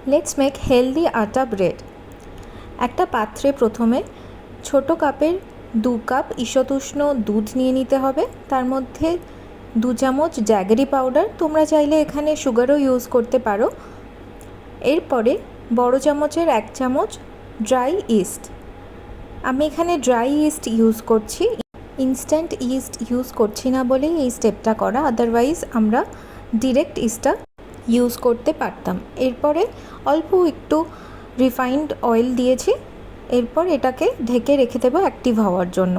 Let's make healthy আটা bread. একটা পাত্রে প্রথমে ছোট কাপের 2 কাপ ঈষদুষ্ণ দুধ নিয়ে নিতে হবে। তার মধ্যে 2 চামচ জ্যাগেরি পাউডার, তোমরা চাইলে এখানে সুগারও ইউজ করতে পারো। এরপরে বড় চামচের 1 চামচ ড্রাই ইস্ট। আমি এখানে ড্রাই ইস্ট ইউজ করছি, ইনস্ট্যান্ট ইস্ট ইউজ করছি না বলেই এই স্টেপটা করা, আদারওয়াইজ আমরা ডিরেক্ট ইস্টটা ইউজ করতে পারতাম। এরপরে অল্প একটু রিফাইন্ড অয়েল দিয়েছি। এরপর এটাকে ঢেকে রেখে দেবো অ্যাক্টিভ হওয়ার জন্য।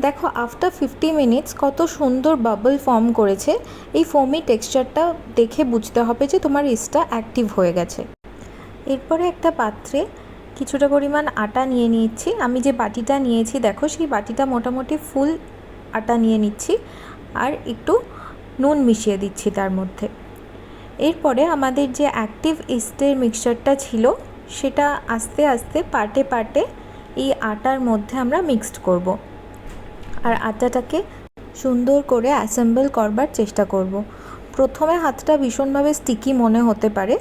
দেখো আফটার 50 মিনিটস কত সুন্দর বাবল ফর্ম করেছে। এই ফোমি টেক্সচারটা দেখে বুঝতে হবে যে তোমার ইস্টটা অ্যাক্টিভ হয়ে গেছে। এরপরে একটা পাত্রে কিছুটা পরিমাণ আটা নিয়ে নিচ্ছি। আমি যে বাটিটা নিয়েছি দেখো সেই বাটিটা মোটামুটি ফুল আটা নিয়ে নিচ্ছি, আর একটু নুন মিশিয়ে দিচ্ছি তার মধ্যে। এরপরে আমাদের যে অ্যাক্টিভ ইস্টের মিক্সচারটা ছিল সেটা আস্তে আস্তে পার্টে পার্টে এই আটার মধ্যে আমরা মিক্সড করব, আর আটাটাকে সুন্দর করে অ্যাসেম্বল করবার চেষ্টা করব। প্রথমে হাতটা ভীষণভাবে স্টিকি মনে হতে পারে,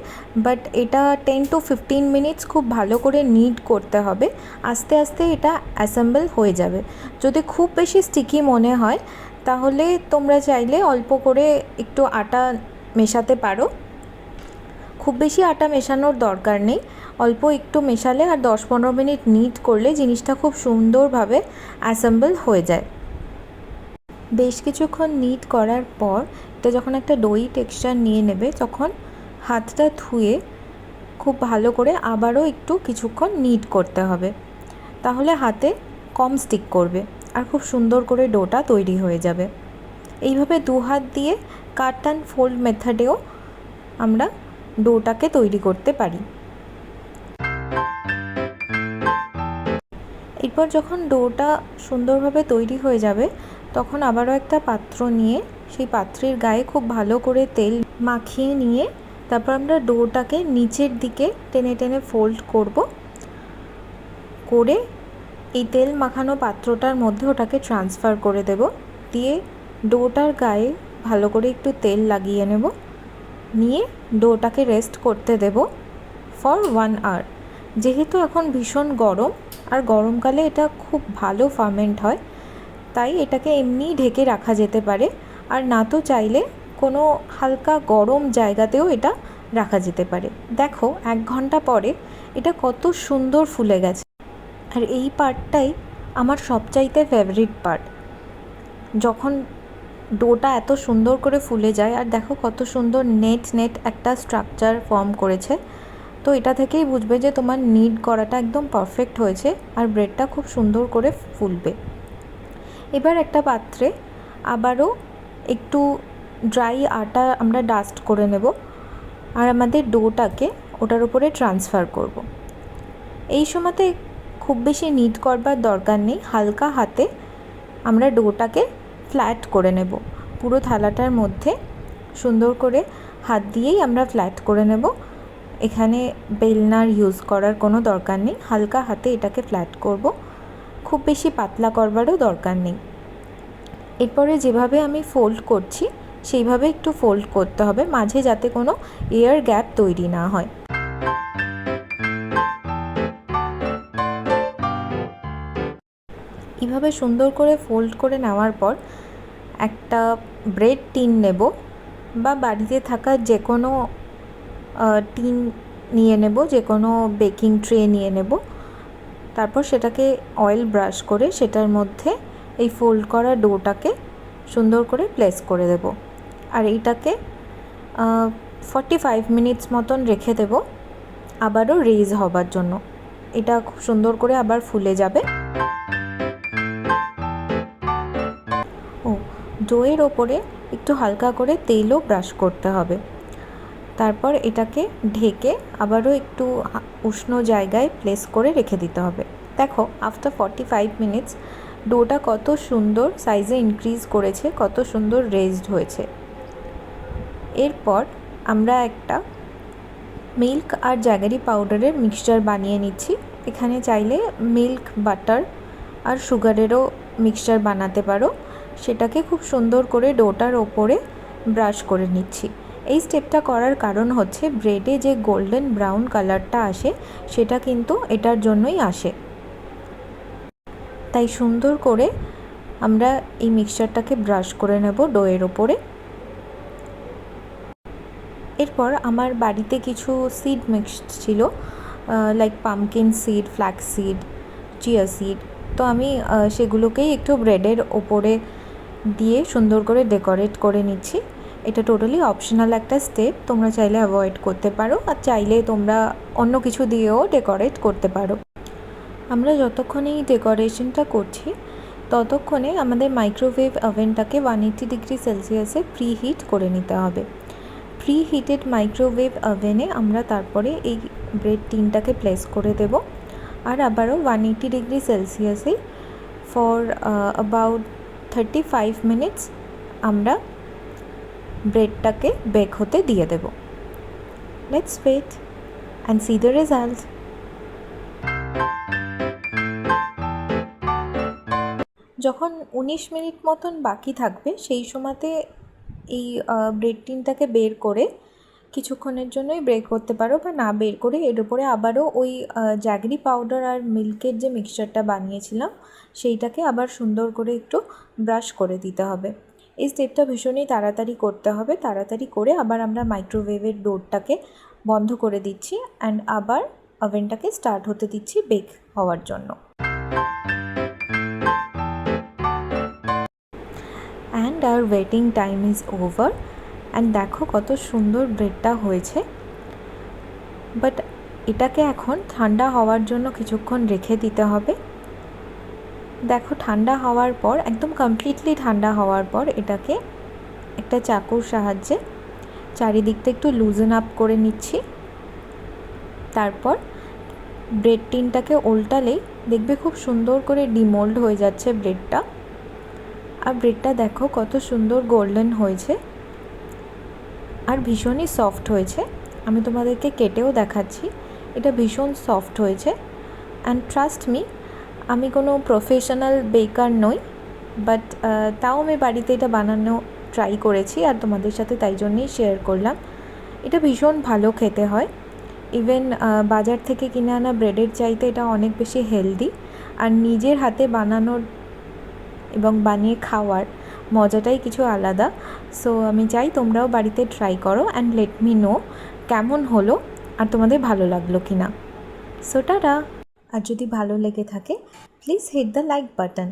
বাট এটা 10 to 15 মিনিটস খুব ভালো করে নিড করতে হবে। আস্তে আস্তে এটা অ্যাসেম্বল হয়ে যাবে। যদি খুব বেশি স্টিকি মনে হয় তাহলে তোমরা চাইলে অল্প করে একটু আটা মেশাতে পারো। খুব বেশি আটা মেশানোর দরকার নেই, অল্প একটু মেশালে আর 10-15 মিনিট নিড করলে জিনিসটা খুব সুন্দরভাবে অ্যাসেম্বল হয়ে যায়। বেশ কিছুক্ষণ নিড করার পর এটা যখন একটা ডোই টেক্সচার নিয়ে নেবে তখন হাতটা ধুয়ে খুব ভালো করে আবারও একটু কিছুক্ষণ নিড করতে হবে, তাহলে হাতে কম স্টিক করবে আর খুব সুন্দর করে ডোটা তৈরি হয়ে যাবে। এইভাবে 2 হাত দিয়ে কাট অ্যান্ড ফোল্ড মেথডেও আমরা ডোটাকে তৈরি করতে পারি। এরপর যখন ডোটা সুন্দরভাবে তৈরি হয়ে যাবে তখন আবারও একটা পাত্র নিয়ে সেই পাত্রের গায়ে খুব ভালো করে তেল মাখিয়ে নিয়ে তারপর আমরা ডোটাকে নিচের দিকে টেনে টেনে ফোল্ড করব, করে এই তেল মাখানো পাত্রটার মধ্যে ওটাকে ট্রান্সফার করে দেব। দিয়ে ডোটার গায়ে ভালো করে একটু তেল লাগিয়ে নেব, নিয়ে ডোটাকে রেস্ট করতে দেব ফর 1 আওয়ার। যেহেতু এখন ভীষণ গরম আর গরমকালে এটা খুব ভালো ফার্মেন্ট হয়, তাই এটাকে এমনি ঢেকে রাখা যেতে পারে, আর না তো চাইলে কোনো হালকা গরম জায়গাতেও এটা রাখা যেতে পারে। দেখো 1 ঘন্টা পরে এটা কত সুন্দর ফুলে গেছে। আর এই পার্টটাই আমার সবচাইতে ফেভারিট পার্ট, যখন ডোটা এত সুন্দর করে ফুলে যায়। আর দেখো কত সুন্দর নেট নেট একটা স্ট্রাকচার ফর্ম করেছে। তো এটা থেকেই বুঝবে যে তোমার নিড করাটা একদম পারফেক্ট হয়েছে আর ব্রেডটা খুব সুন্দর করে ফুলবে। এবার একটা পাত্রে আবারও একটু ড্রাই আটা আমরা ডাস্ট করে নেব, আর আমাদের ডোটাকে ওটার উপরে ট্রান্সফার করব। এই সময়তে খুব বেশি নিড করবার দরকার নেই, হালকা হাতে আমরা ডোটাকে ফ্ল্যাট করে নেব। পুরো থালাটার মধ্যে সুন্দর করে হাত দিয়েই আমরা ফ্ল্যাট করে নেব। এখানে বেলনার ইউজ করার কোনো দরকার নেই, হালকা হাতে এটাকে ফ্ল্যাট করব, খুব বেশি পাতলা করবারও দরকার নেই। এরপরে যেভাবে আমি ফোল্ড করছি সেইভাবে একটু ফোল্ড করতে হবে, মাঝে যাতে কোনো এয়ার গ্যাপ তৈরি না হয়। এইভাবে সুন্দর করে ফোল্ড করে নেওয়ার পর একটা ব্রেড টিন নেব, বা বাড়িতে থাকা যে কোনো টিন নিয়ে নেব, যে কোনো বেকিং ট্রে নিয়ে নেব। তারপর সেটাকে অয়েল ব্রাশ করে সেটার মধ্যে এই ফোল্ড করা ডোটাকে সুন্দর করে প্লেস করে দেব, আর এইটাকে 45 মিনিটস মতন রেখে দেব আবারও রেজ হবার জন্য। এটা খুব সুন্দর করে আবার ফুলে যাবে। ডোয়ের ওপরে একটু হালকা করে তেলও ব্রাশ করতে হবে। তারপর এটাকে ঢেকে আবারও একটু উষ্ণ জায়গায় প্লেস করে রেখে দিতে হবে। দেখো আফটার 45 মিনিটস ডোটা কত সুন্দর সাইজে ইনক্রিজ করেছে, কত সুন্দর রেজড হয়েছে। এরপর আমরা একটা মিল্ক আর জ্যাগেরি পাউডারের মিক্সচার বানিয়ে নিচ্ছি। এখানে চাইলে মিল্ক, বাটার আর সুগারেরও মিক্সচার বানাতে পারো। সেটাকে খুব সুন্দর করে ডোটার ওপরে ব্রাশ করে নিচ্ছি। এই স্টেপটা করার কারণ হচ্ছে ব্রেডে যে গোল্ডেন ব্রাউন কালারটা আসে সেটা কিন্তু এটার জন্যই আসে। তাই সুন্দর করে আমরা এই মিক্সচারটাকে ব্রাশ করে নেব ডোয়ের ওপরে। এরপর আমার বাড়িতে কিছু সিড মিক্সড ছিল, like pumpkin seed, flax seed, chia seed. তো আমি সেগুলোকেই একটু ব্রেডের ওপরে দিয়ে সুন্দর করে ডেকোরেট করে নিচ্ছি। এটা টোটালি অপশনাল একটা স্টেপ, তোমরা চাইলে অ্যাভয়েড করতে পারো, আর চাইলে তোমরা অন্য কিছু দিয়েও ডেকোরেট করতে পারো। আমরা যতক্ষণ এই ডেকোরেশনটা করছি ততক্ষণে আমাদের মাইক্রোওয়েভ ওভেনটাকে 180 ডিগ্রি সেলসিয়াসে প্রি হিট করে নিতে হবে। প্রি হিটেড মাইক্রোওয়েভ ওভেনে আমরা তারপরে এই ব্রেড টিনটাকে প্লেস করে দেব, আর আবারও 180 ডিগ্রি সেলসিয়াসে ফর অ্যাবাউট 35 মিনিটস আমরা ব্রেডটাকে বেক হতে দিয়ে দেব। Let's wait and see the result. যখন 19 মিনিট মতন বাকি থাকবে সেই সময়তে এই ব্রেড টিনটাকে বের করে কিছুক্ষণের জন্যই ব্রেক করতে পারো, বা না বের করে এর উপরে আবারও ওই জ্যাগরি পাউডার আর মিল্কের যে মিক্সচারটা বানিয়েছিলাম সেইটাকে আবার সুন্দর করে একটু ব্রাশ করে দিতে হবে। এই স্টেপটা ভীষণই তাড়াতাড়ি করতে হবে। তাড়াতাড়ি করে আবার আমরা মাইক্রোওয়েভের ডোরটাকে বন্ধ করে দিচ্ছি অ্যান্ড আবার ওভেনটাকে স্টার্ট হতে দিচ্ছি বেক হওয়ার জন্য। And R waiting time is over. And দেখো কত সুন্দর ব্রেডটা হয়েছে। বাট এটাকে এখন ঠান্ডা হওয়ার জন্য কিছুক্ষণ রেখে দিতে হবে। দেখো ঠান্ডা হওয়ার পর, একদম কমপ্লিটলি ঠান্ডা হওয়ার পর এটাকে একটা চাকুর সাহায্যে চারিদিকটা একটু লুজেন আপ করে নিচ্ছি। তারপর ব্রেড টিনটাকে উল্টালেই দেখবে খুব সুন্দর করে ডিমোল্ড হয়ে যাচ্ছে ব্রেডটা। আর ব্রেডটা দেখো কত সুন্দর গোল্ডেন হয়েছে আর ভীষণই সফট হয়েছে। আমি তোমাদেরকে কেটেও দেখাচ্ছি, এটা ভীষণ সফট হয়েছে। অ্যান্ড ট্রাস্ট মি, আমি কোনো প্রফেশনাল বেকার নই, বাট তাও আমি বাড়িতে এটা বানানো ট্রাই করেছি আর তোমাদের সাথে তাই জন্যই শেয়ার করলাম। এটা ভীষণ ভালো খেতে হয়। ইভেন বাজার থেকে কিনে আনা ব্রেডের চাইতে এটা অনেক বেশি হেলদি, আর নিজের হাতে বানানোর এবং বানিয়ে খাওয়ার মজাটাই কিছু আলাদা। সো আমি চাই তোমরাও বাড়িতে ট্রাই করো অ্যান্ড লেট মি নো কেমন হলো আর তোমাদের ভালো লাগলো কি না। So tata. আর যদি ভালো লেগে থাকে please hit the like button.